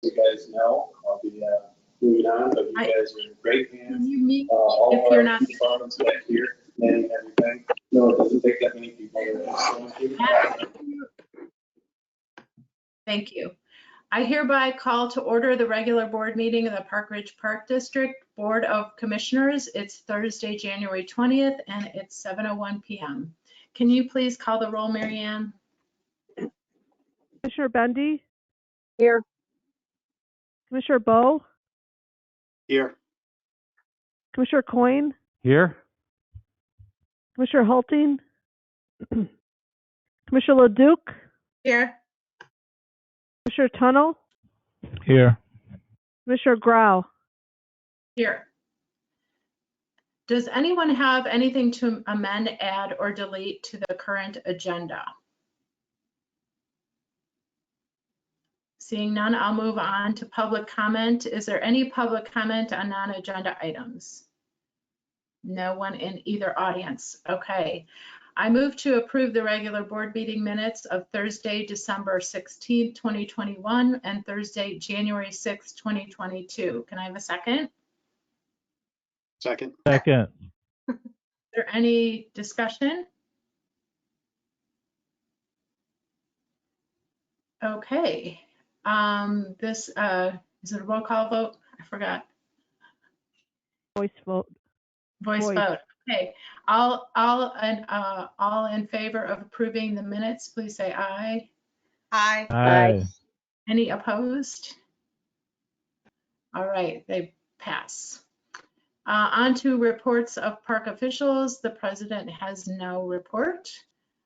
You guys know I'll be moving on, but you guys are in great hands. Can you meet All if of you're our not? departments back here, planning everything. No, it doesn't take that many people. Thank you. I hereby call to order the regular board meeting of the Park Ridge Park District Board of Commissioners. It's Thursday, January 20th, and it's 7:01 p.m. Can you please call the roll, Mary Ann? Commissioner Bendy? Here. Commissioner Bowe? Here. Commissioner Coyne? Here. Commissioner Hulting? Commissioner LeDuc? Here. Commissioner Tunnel? Here. Commissioner Grau? Here. Does anyone have anything to amend, add, or delete to the current agenda? Seeing none, I'll move on to public comment. Is there any public comment on non-agenda items? No one in either audience. Okay. I move to approve the regular board meeting minutes of Thursday, December 16th, 2021, and Thursday, January 6th, 2022. Can I have a second? Second. Second. Is there any discussion? Okay. This is it a roll call vote? I forgot. Voice vote. Voice vote. Okay. All in favor of approving the minutes, please say aye. Aye. Aye. Any opposed? All right, they pass. On to reports of park officials. The president has no report.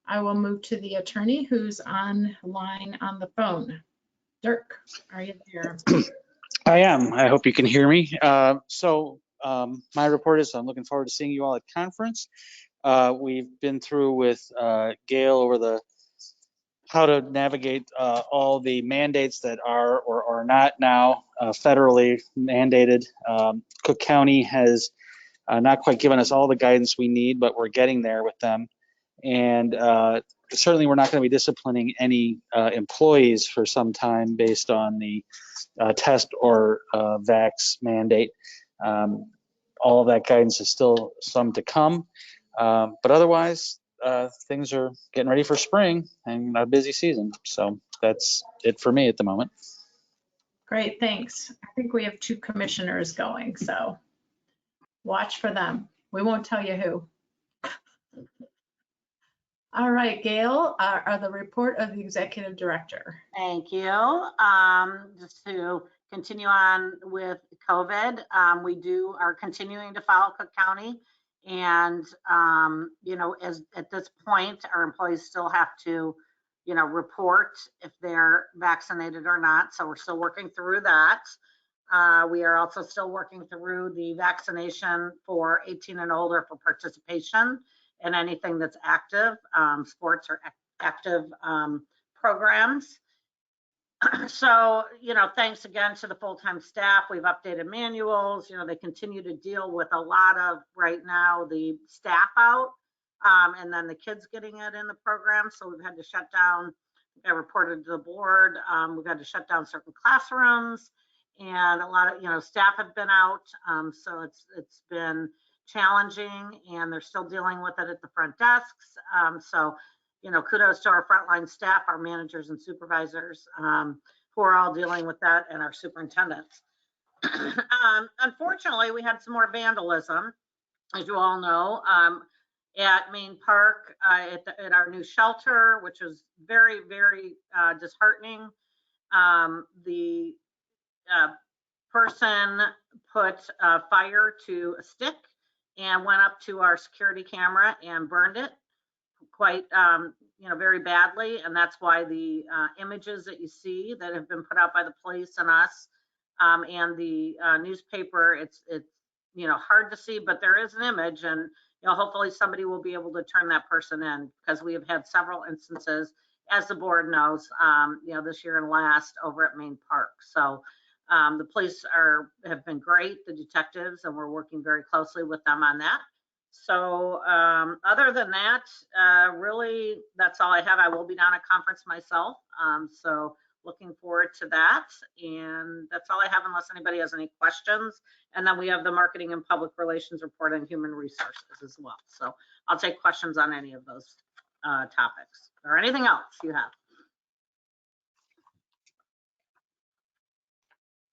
I will move to the attorney who's online on the phone. Dirk, are you there? I am. I hope you can hear me. My report is I'm looking forward to seeing you all at conference. We've been through with Gail over how to navigate all the mandates that are or are not now federally mandated. Cook County has not quite given us all the guidance we need, but we're getting there with them. And certainly we're not going to be disciplining any employees for some time based on the test or vax mandate. All of that guidance is still some to come. But otherwise, things are getting ready for spring and a busy season. So that's it for me at the moment. Great, thanks. I think we have 2 commissioners going, so watch for them. We won't tell you who. All right, Gail, the report of the executive director. Thank you. Just to continue on with COVID, we are continuing to follow Cook County. And, at this point, our employees still have to, report if they're vaccinated or not. So we're still working through that. We are also still working through the vaccination for 18 and older for participation in anything that's active, sports or active programs. So, thanks again to the full-time staff. We've updated manuals. They continue to deal with a lot of, right now, the staff out and then the kids getting it in the program. So we've had to shut down, I reported to the board, we've had to shut down certain classrooms, and a lot of, staff have been out. So it's been challenging, and they're still dealing with it at the front desks. So kudos to our frontline staff, our managers and supervisors who are all dealing with that, and our superintendents. Unfortunately, we had some more vandalism, as you all know, at Main Park, at our new shelter, which was very, very disheartening. The person put fire to a stick and went up to our security camera and burned it quite, very badly. And that's why the images that you see that have been put out by the police and us and the newspaper, it's hard to see, but there is an image, and hopefully somebody will be able to turn that person in, because we have had several instances, as the board knows, this year and last over at Main Park. So the police have been great, the detectives, and we're working very closely with them on that. So other than that, really, that's all I have. I will be down at conference myself. So looking forward to that. And that's all I have unless anybody has any questions. And then we have the marketing and public relations report on human resources as well. So I'll take questions on any of those topics or anything else you have.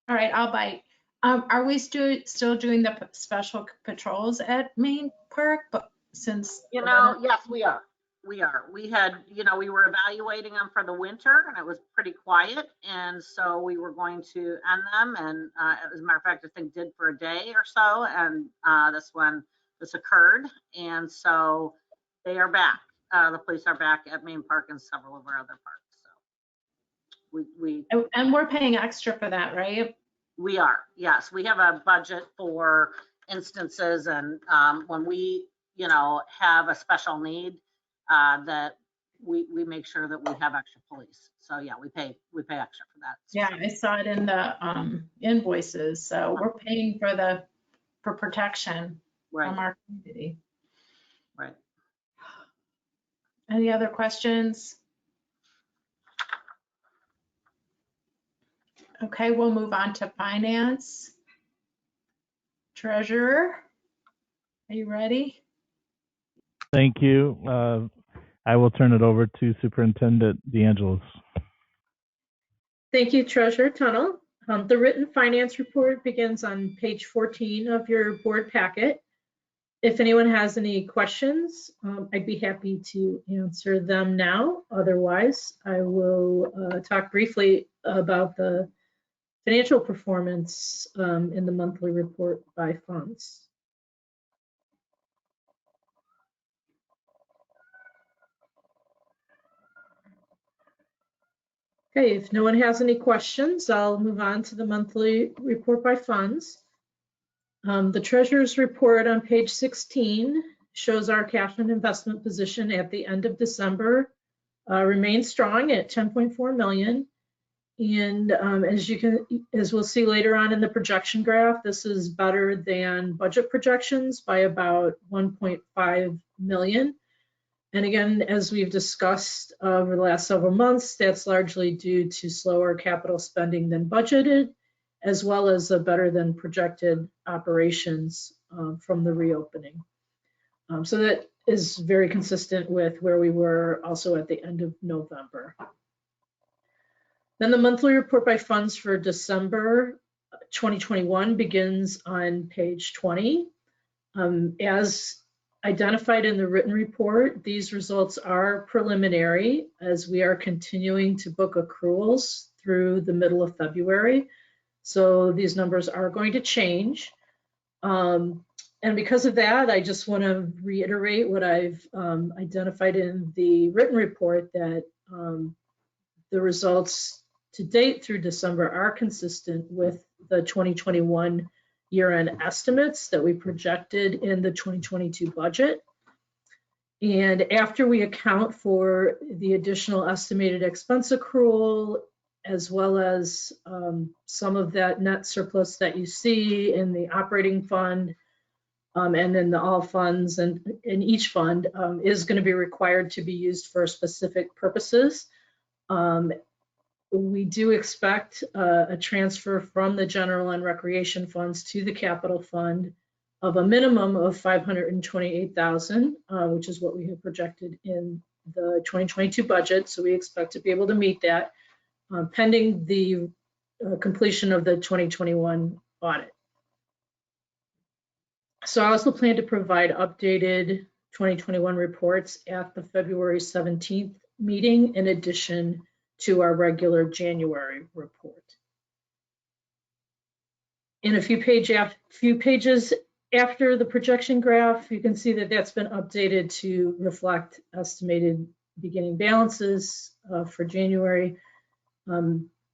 All right, I'll bite. Are we still doing the special patrols at Main Park? But since You know, yes, we are. We are. We had, you know, we were evaluating them for the winter and it was pretty quiet. And so we were going to end them. And as a matter of fact, I think did for a day or so. And that's when this occurred. And so they are back. The police are back at Main Park and several of our other parks. So and we're paying extra for that, right? we are, yes. We have a budget for instances and when we, you know, have a special need that we make sure that we have extra police. So yeah, we pay extra for that. Yeah, I saw it in the invoices. So we're paying for protection Right, from our community. right. Any other questions? Okay, we'll move on to finance. Treasurer, are you ready? Thank you. I will turn it over to Superintendent DeAngelis. Thank you, Treasurer Tunnel. The written finance report begins on page 14 of your board packet. If anyone has any questions, I'd be happy to answer them now. Otherwise, I will talk briefly about the financial performance in the monthly report by funds. Okay, if no one has any questions, I'll move on to the monthly report by funds. The treasurer's report on page 16 shows our cash and investment position at the end of December remains strong at 10.4 million. And as we'll see later on in the projection graph, this is better than budget projections by about 1.5 million. And again, as we've discussed over the last several months, that's largely due to slower capital spending than budgeted, as well as a better than projected operations from the reopening. So that is very consistent with where we were also at the end of November. Then the monthly report by funds for December 2021 begins on page 20. As identified in the written report, these results are preliminary as we are continuing to book accruals through the middle of February. So these numbers are going to change. And because of that, I just want to reiterate what I've identified in the written report, that the results to date through December are consistent with the 2021 year-end estimates that we projected in the 2022 budget. And after we account for the additional estimated expense accrual, as well as some of that net surplus that you see in the operating fund and in the all funds, and in each fund is going to be required to be used for specific purposes. We do expect a transfer from the general and recreation funds to the capital fund of a minimum of $528,000, which is what we have projected in the 2022 budget. So we expect to be able to meet that pending the completion of the 2021 audit. So I also plan to provide updated 2021 reports at the February 17th meeting, in addition to our regular January report. In a few pages after the projection graph, you can see that that's been updated to reflect estimated beginning balances for January,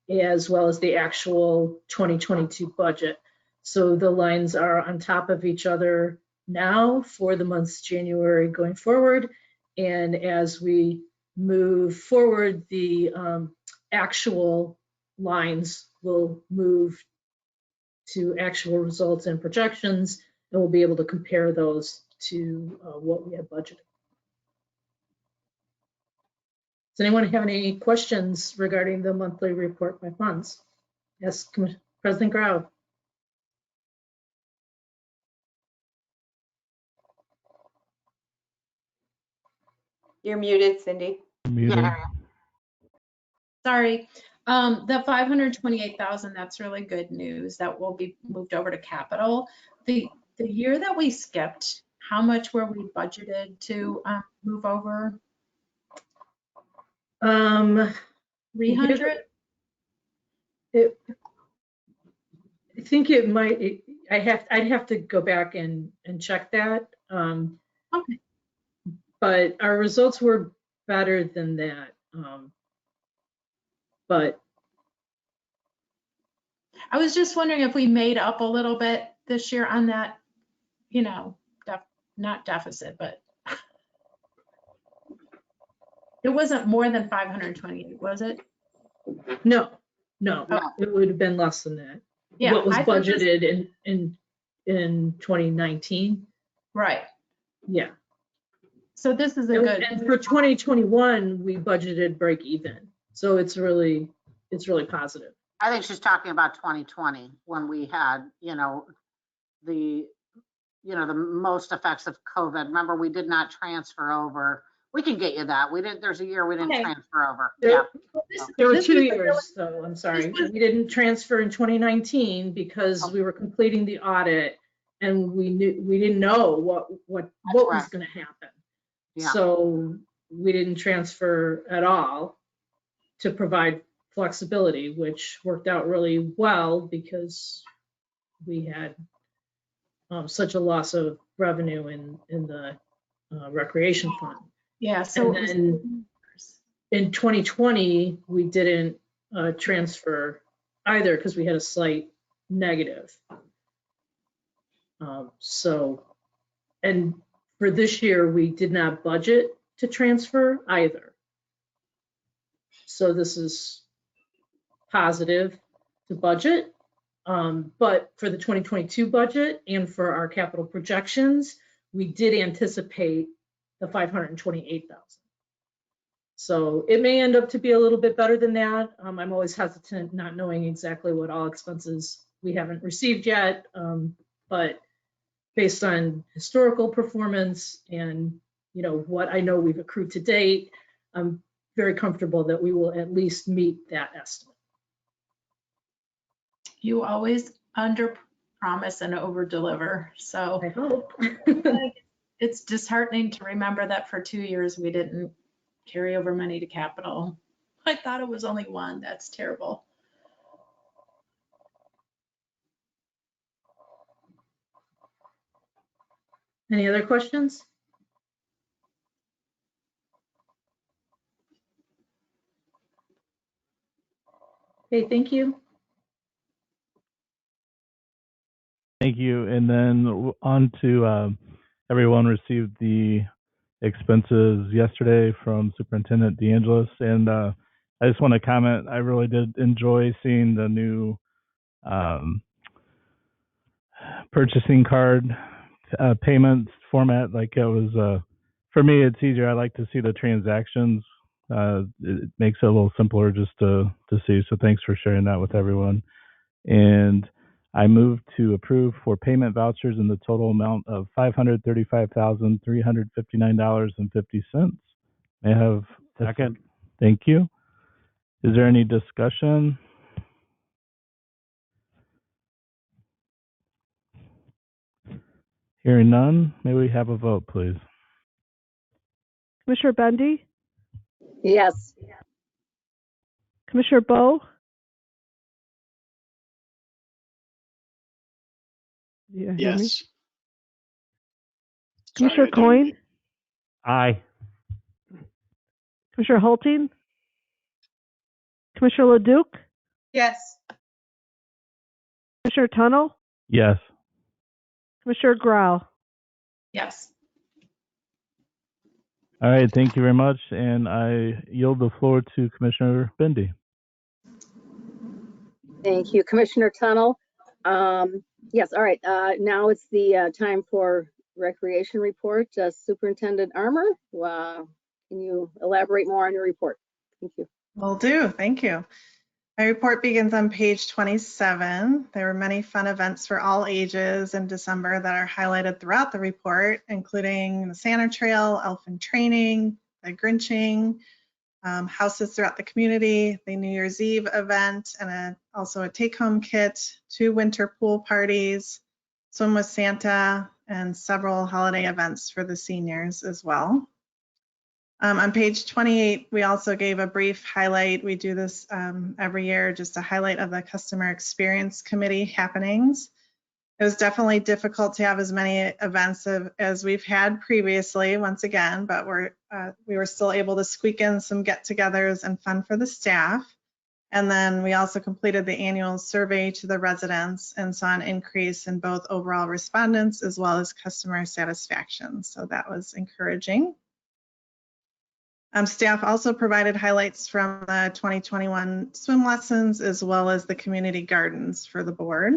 as well as the actual 2022 budget. So the lines are on top of each other now for the months January going forward. And as we move forward, the actual lines will move to actual results and projections, and we'll be able to compare those to what we had budgeted. Does anyone have any questions regarding the monthly report by funds? Yes, President Grau. You're muted, Cindy. Muted. Yeah. Sorry. The 528,000, that's really good news. That will be moved over to capital. The year that we skipped, how much were we budgeted to move over? 300? I think it might, I'd have to go back and check that. Okay. But our results were better than that. But I was just wondering if we made up a little bit this year on that, you know, not deficit, but it wasn't more than 528, was it? no, Oh. it would have been less than that. Yeah. What was I thought this- budgeted in 2019. Right. Yeah. So this is a good. And for 2021, we budgeted break even. So it's really positive. I think she's talking about 2020 when we had, the most effects of COVID. Remember, we did not transfer over. We can get you that. There's a year we didn't Okay. transfer over. There- Yeah. There were This 2 was- years, though, I'm sorry. this was- We didn't transfer in 2019 because we were completing the audit and we didn't know what was right. gonna happen. Yeah. So we didn't transfer at all to provide flexibility, which worked out really well because we had such a loss of revenue in the recreation fund. Yeah. So And then in 2020, we didn't transfer either because we had a slight negative. And for this year, we did not budget to transfer either. So this is positive to budget. But for the 2022 budget and for our capital projections, we did anticipate the 528,000. So it may end up to be a little bit better than that. I'm always hesitant not knowing exactly what all expenses we haven't received yet. But based on historical performance and what I know we've accrued to date, I'm very comfortable that we will at least meet that estimate. you always under promise and over deliver. So I hope. it's disheartening to remember that for 2 years we didn't carry over money to capital. I thought it was only one. That's terrible. Any other questions? Okay, thank you. Thank you. And then on to everyone received the expenses yesterday from Superintendent DeAngelis. And I just want to comment, I really did enjoy seeing the new purchasing card payments format. Like it was, for me, it's easier. I like to see the transactions. It makes it a little simpler just to see. So thanks for sharing that with everyone. And I move to approve for payment vouchers in the total amount of $535,359.50. May I have a second? Thank you. Is there any discussion? Hearing none, may we have a vote, please? Commissioner Bendy, Yes. Commissioner Bowe, do you hear me? Yes. Commissioner Sorry, I don't- Coyne, Aye. Commissioner Hulting, Commissioner Leduc, Yes. Commissioner Tunnel, Yes. Commissioner Grau. Yes. All right, thank you very much. And I yield the floor to Commissioner Bendy. Thank you, Commissioner Tunnel. Yes, all right. Now it's the time for recreation report. Superintendent Armour, can you elaborate more on your report? Thank you. Will do. Thank you. My report begins on page 27. There were many fun events for all ages in December that are highlighted throughout the report, including the Santa Trail, Elfin Training, the Grinching, houses throughout the community, the New Year's Eve event, and also a take-home kit, 2 winter pool parties, swim with Santa, and several holiday events for the seniors as well. On page 28, we also gave a brief highlight. We do this every year, just a highlight of the Customer Experience Committee happenings. It was definitely difficult to have as many events as we've had previously, once again, but we were still able to squeak in some get-togethers and fun for the staff. And then we also completed the annual survey to the residents and saw an increase in both overall respondents as well as customer satisfaction. So that was encouraging. Staff also provided highlights from the 2021 swim lessons as well as the community gardens for the board.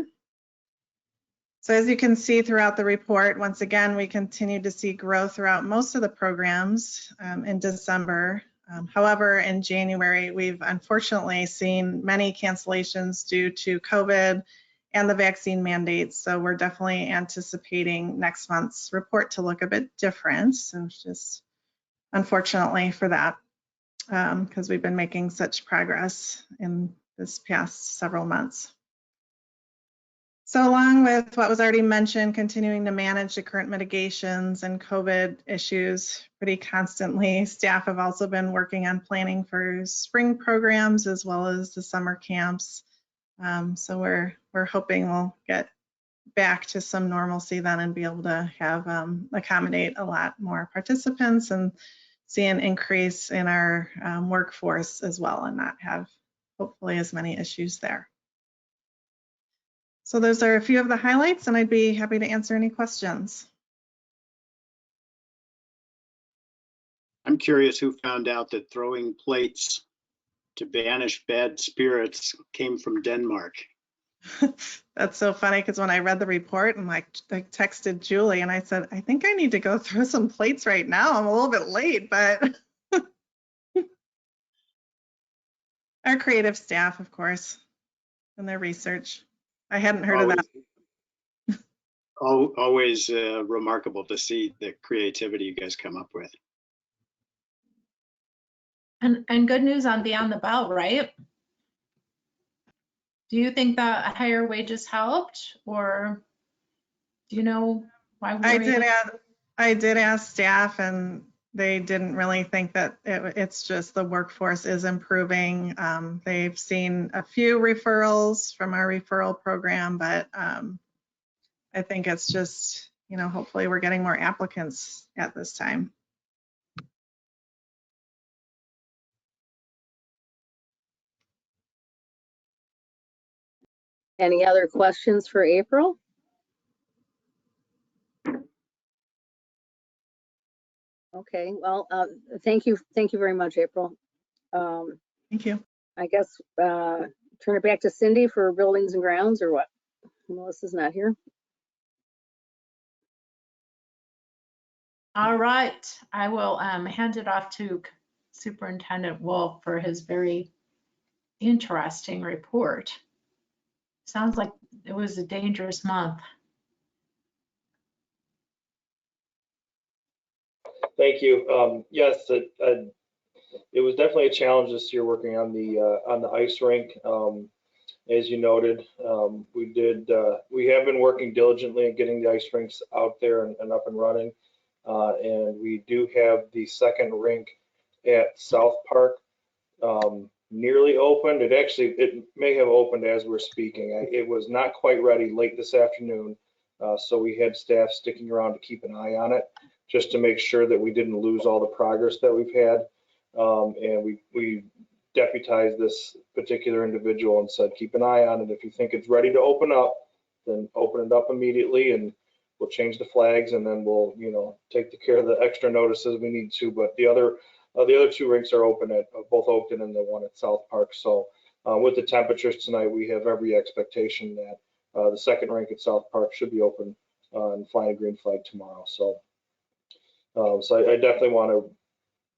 So as you can see throughout the report, once again, we continue to see growth throughout most of the programs in December. However, in January, we've unfortunately seen many cancellations due to COVID and the vaccine mandates. So we're definitely anticipating next month's report to look a bit different. So it's just unfortunately for that, because we've been making such progress in this past several months. So along with what was already mentioned, continuing to manage the current mitigations and COVID issues pretty constantly, staff have also been working on planning for spring programs as well as the summer camps. So we're hoping we'll get back to some normalcy then and be able to have accommodate a lot more participants and see an increase in our workforce as well and not have hopefully as many issues there. So those are a few of the highlights and I'd be happy to answer any questions. I'm curious who found out that throwing plates to banish bad spirits came from Denmark. That's so funny because when I read the report and I texted Julie and I said, I think I need to go throw some plates right now. I'm a little bit late, but our creative staff, of course, and their research. I hadn't heard of that. Always remarkable to see the creativity you guys come up with. And good news on Beyond the Bell, right? Do you think that higher wages helped, or do you know why we were I did ask staff, and they didn't really think that it's just the workforce is improving. They've seen a few referrals from our referral program, but I think it's just, hopefully we're getting more applicants at this time. Any other questions for April? Okay, well, thank you very much, April. Thank you. I guess turn it back to Cindy for buildings and grounds, or what? Melissa's not here. All right, I will hand it off to Superintendent Wolf for his very interesting report. Sounds like it was a dangerous month. Thank you. Yes, it was definitely a challenge this year working on the ice rink. As you noted, we have been working diligently at getting the ice rinks out there and up and running. And we do have the second rink at South Park nearly opened. It may have opened as we're speaking. It was not quite ready late this afternoon. So we had staff sticking around to keep an eye on it, just to make sure that we didn't lose all the progress that we've had. And we deputized this particular individual and said, keep an eye on it. If you think it's ready to open up, then open it up immediately and we'll change the flags, and then we'll, take care of the extra notices we need to. But the other two rinks are open at both Oakton and the one at South Park. So with the temperatures tonight, we have every expectation that the second rink at South Park should be open and flying a green flag tomorrow. So I definitely want to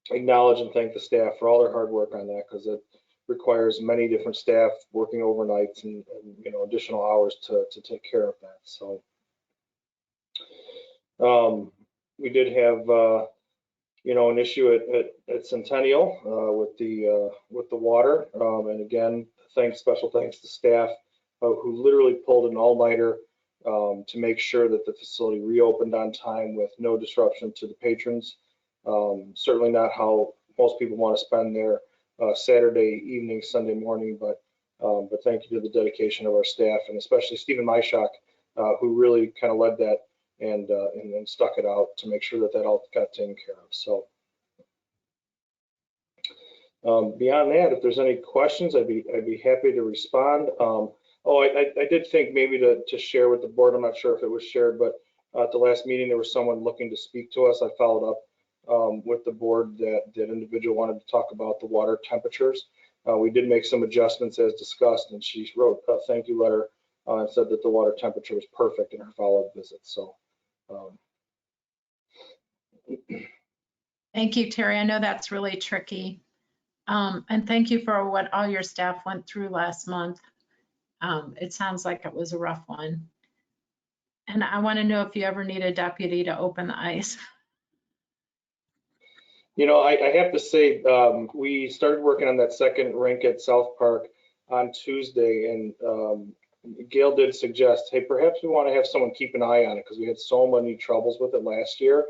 acknowledge and thank the staff for all their hard work on that, because it requires many different staff working overnights and additional hours to take care of that. So we did have an issue at Centennial with the water, and again, special thanks to staff who literally pulled an all-nighter to make sure that the facility reopened on time with no disruption to the patrons. Certainly not how most people want to spend their Saturday evening, Sunday morning, but thank you to the dedication of our staff, and especially Stephen Myshak, who really kind of led that and stuck it out to make sure that all got taken care of. So beyond that, if there's any questions, I'd be happy to respond. I did think maybe to share with the board. I'm not sure if it was shared, but at the last meeting there was someone looking to speak to us. I followed up with the board that individual wanted to talk about the water temperatures. We did make some adjustments as discussed, and she wrote a thank you letter and said that the water temperature was perfect in her follow-up visit. So. Thank you, Terry. I know that's really tricky. And thank you for what all your staff went through last month. It sounds like it was a rough one. And I want to know if you ever need a deputy to open the ice. I have to say, we started working on that second rink at South Park on Tuesday, and Gail did suggest, hey, perhaps we want to have someone keep an eye on it because we had so many troubles with it last year.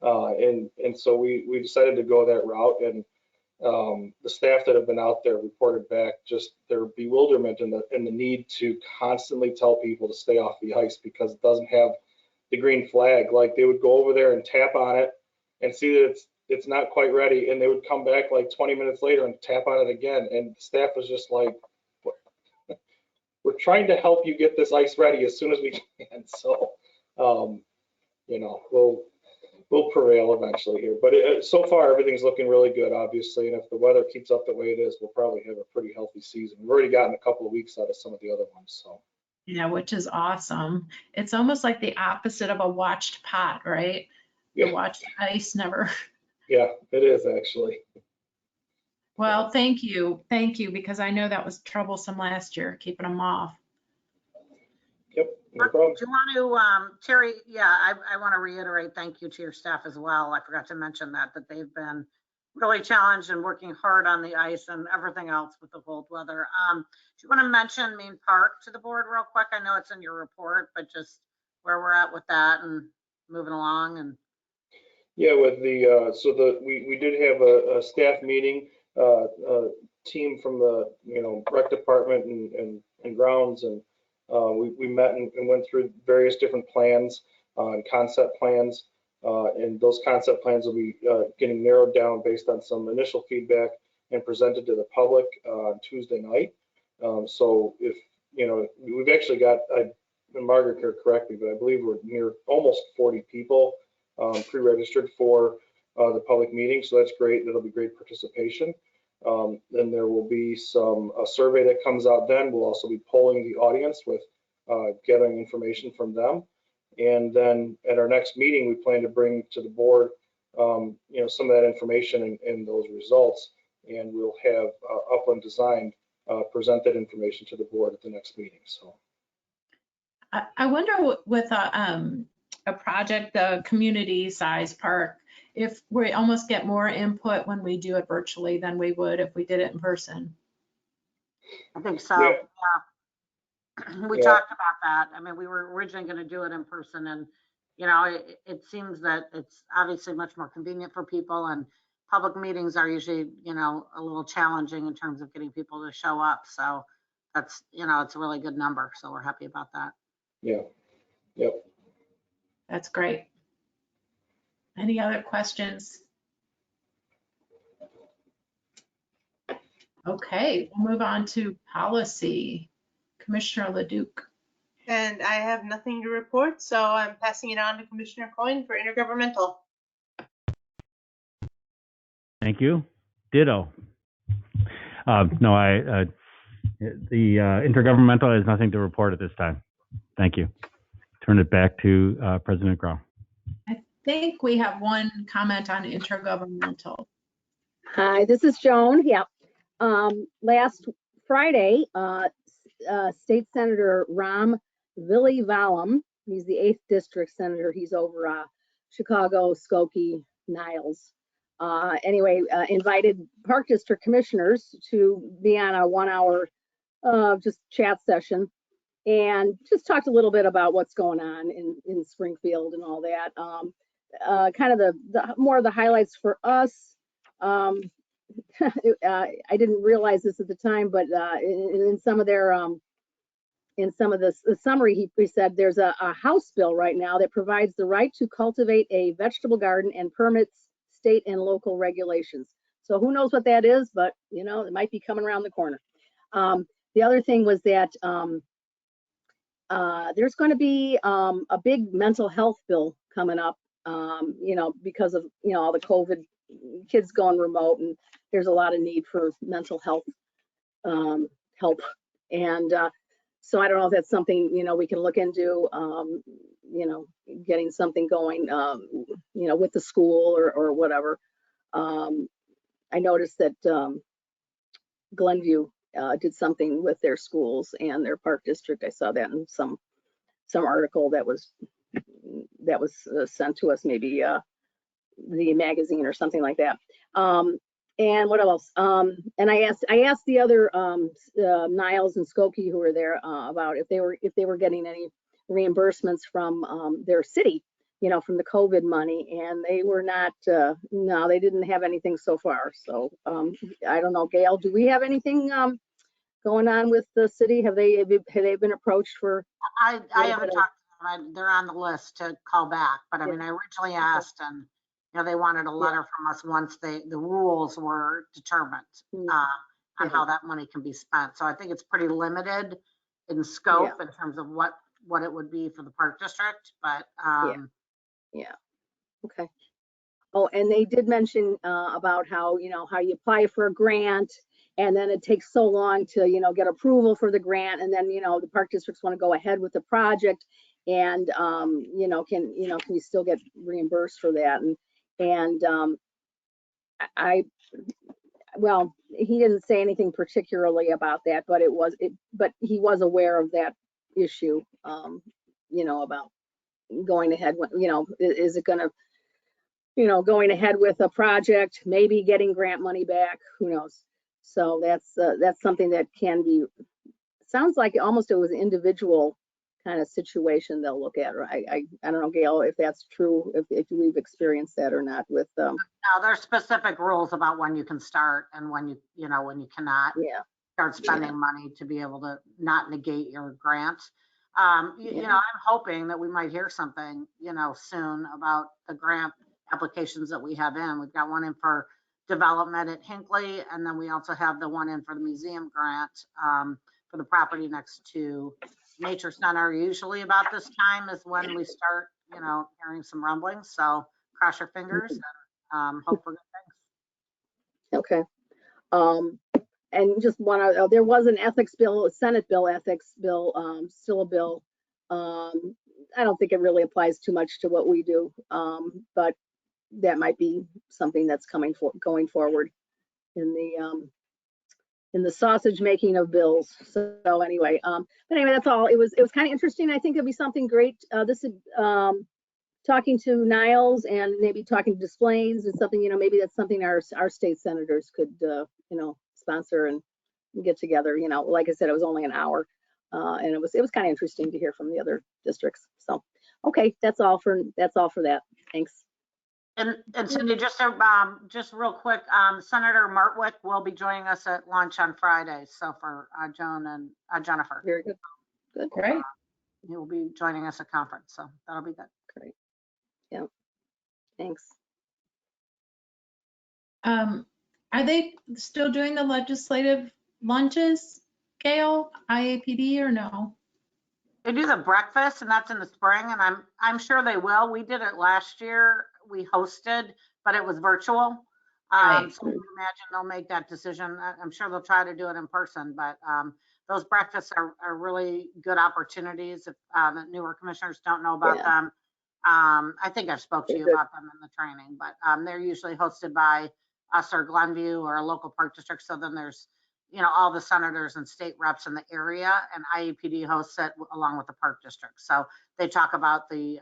And so we decided to go that route, and the staff that have been out there reported back just their bewilderment and the need to constantly tell people to stay off the ice because it doesn't have the green flag. Like, they would go over there and tap on it and see that it's not quite ready, and they would come back like 20 minutes later and tap on it again, and the staff was just like, we're trying to help you get this ice ready as soon as we can. So we'll prevail eventually here, but so far everything's looking really good, obviously, and if the weather keeps up the way it is, we'll probably have a pretty healthy season. We've already gotten a couple of weeks out of some of the other ones. So Yeah, which is awesome. It's almost like the opposite of a watched pot, right? Yeah. The watched ice never. Yeah, it is actually. Well, thank you, because I know that was troublesome last year, keeping them off. Yep, no problem. Do you want to, Terry? Yeah, I want to reiterate thank you to your staff as well. I forgot to mention that they've been really challenged and working hard on the ice and everything else with the cold weather. Do you want to mention Main Park to the board real quick? I know it's in your report, but just where we're at with that and moving along. And yeah, with we did have a staff meeting, a team from the rec department and grounds, and we met and went through various different plans and concept plans, and those concept plans will be getting narrowed down based on some initial feedback and presented to the public on Tuesday night. So if we've actually got, Margaret can correct me, but I believe we're near almost 40 people pre-registered for the public meeting, so that's great. That'll be great participation. Then there will be a survey that comes out then. We'll also be polling the audience with gathering information from them. And then at our next meeting, we plan to bring to the board some of that information and those results, and we'll have Upland Design present that information to the board at the next meeting. So I wonder with a project, the community size park, if we almost get more input when we do it virtually than we would if we did it in person. I think so. Yeah. We talked about that. I mean, we were originally going to do it in person, and it seems that it's obviously much more convenient for people, and public meetings are usually a little challenging in terms of getting people to show up. So that's it's a really good number. So we're happy about that. Yeah. Yep. That's great. Any other questions? Okay, we'll move on to policy. Commissioner Leduc. And I have nothing to report, so I'm passing it on to Commissioner Coyne for intergovernmental. Thank you. Ditto. No, the intergovernmental has nothing to report at this time. Thank you. Turn it back to President Grau. I think we have one comment on intergovernmental. Hi, this is Joan. Yeah. Last Friday, State Senator Ram Villivalam, he's the 8th District Senator. He's over Chicago, Skokie, Niles. Invited Park District Commissioners to be on a 1-hour just chat session and just talked a little bit about what's going on in Springfield and all that. Kind of the more of the highlights for us. I didn't realize this at the time, but in some of their in some of the summary, he said there's a House bill right now that provides the right to cultivate a vegetable garden and permits state and local regulations. So who knows what that is, but you know, it might be coming around the corner. The other thing was that there's going to be a big mental health bill coming up, you know, because of, you know, all the COVID, kids going remote, and there's a lot of need for mental health help. And so I don't know if that's something, you know, we can look into, you know, getting something going, you know, with the school or whatever. I noticed that Glenview did something with their schools and their park district. I saw that in some article that was sent to us, maybe the magazine or something like that. And what else? And I asked the other Niles and Skokie who were there about if they were getting any reimbursements from their city, you know, from the COVID money, and they were not. No, they didn't have anything so far. So I don't know, Gail, do we have anything going on with the city? Have they been approached for? I haven't talked to them. They're on the list to call back, but I mean, I originally asked, and you know, they wanted a letter from us once the rules were determined on how that money can be spent. So I think it's pretty limited in scope in terms of what it would be for the park district, but yeah. Okay. Oh, and they did mention about how, you know, how you apply for a grant and then it takes so long to, you know, get approval for the grant, and then, you know, the park districts want to go ahead with the project, and you know, can you still get reimbursed for that? And well, he didn't say anything particularly about that, but but he was aware of that issue, you know, about going ahead, you know, is it going to, you know, going ahead with a project, maybe getting grant money back, who knows? So that's something that can be, sounds like almost it was an individual kind of situation they'll look at. Right? I don't know, Gail, if that's true, if we've experienced that or not with No, there's specific rules about when you can start and when you know, when you cannot start spending money to be able to not negate your grant. You know, I'm hoping that we might hear something, you know, soon about the grant applications that we have in. We've got one in for development at Hinckley, and then we also have the one in for the museum grant for the property next to Nature Center. Usually about this time is when we start, you know, hearing some rumblings. So cross your fingers and hope for good things. Okay. And just there was an ethics bill, a Senate bill, ethics bill, still a bill. I don't think it really applies too much to what we do, but that might be something that's going forward in the sausage making of bills. So anyway, but anyway, that's all. It was kind of interesting. I think it'll be something great. This is talking to Niles and maybe talking to Des Plaines is something, you know, maybe that's something our state senators could, you know, sponsor and get together. You know, like I said, it was only an hour, and it was kind of interesting to hear from the other districts. So, okay, that's all for that. Thanks. And Cindy, just real quick, Senator Martwick will be joining us at lunch on Friday. So for Joan and Jennifer. Very good. Good. Great. He will be joining us at conference, so that'll be good. Great. Yeah. Thanks. Are they still doing the legislative lunches, Gail, IAPD, or no? They do the breakfast, and that's in the spring, and I'm sure they will. We did it last year. We hosted, but it was virtual. Right. So I would imagine they'll make that decision. I'm sure they'll try to do it in person, but those breakfasts are really good opportunities if the newer commissioners don't know about them. I think I've spoke to you about them in the training, but they're usually hosted by us or Glenview or a local park district. So then there's, you know, all the senators and state reps in the area, and IEPD hosts it along with the park district. So they talk about the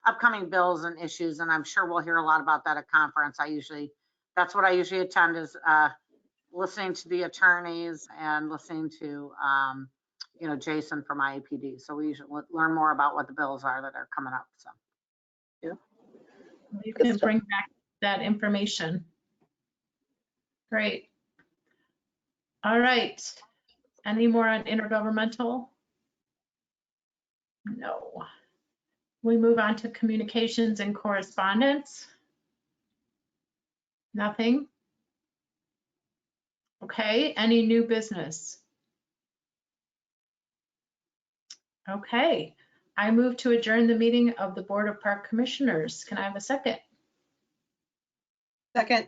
upcoming bills and issues, and I'm sure we'll hear a lot about that at conference. That's what I usually attend, is listening to the attorneys and listening to, you know, Jason from IEPD. So we usually learn more about what the bills are that are coming up. So You can bring back that information. Great. All right. Any more on intergovernmental? No. We move on to communications and correspondence. Nothing. Okay, any new business? Okay, I move to adjourn the meeting of the Board of Park Commissioners. Can I have a second? Second.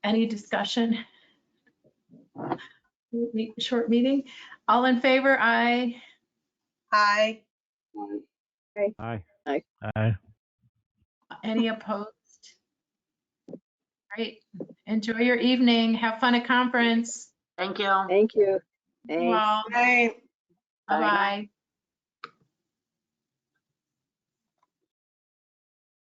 Any discussion? Short meeting. All in favor, aye. Aye. Aye. Aye. Aye. Any opposed? Great. Enjoy your evening. Have fun at conference. thank you. Thank you. Thanks. Well, Right. bye-bye.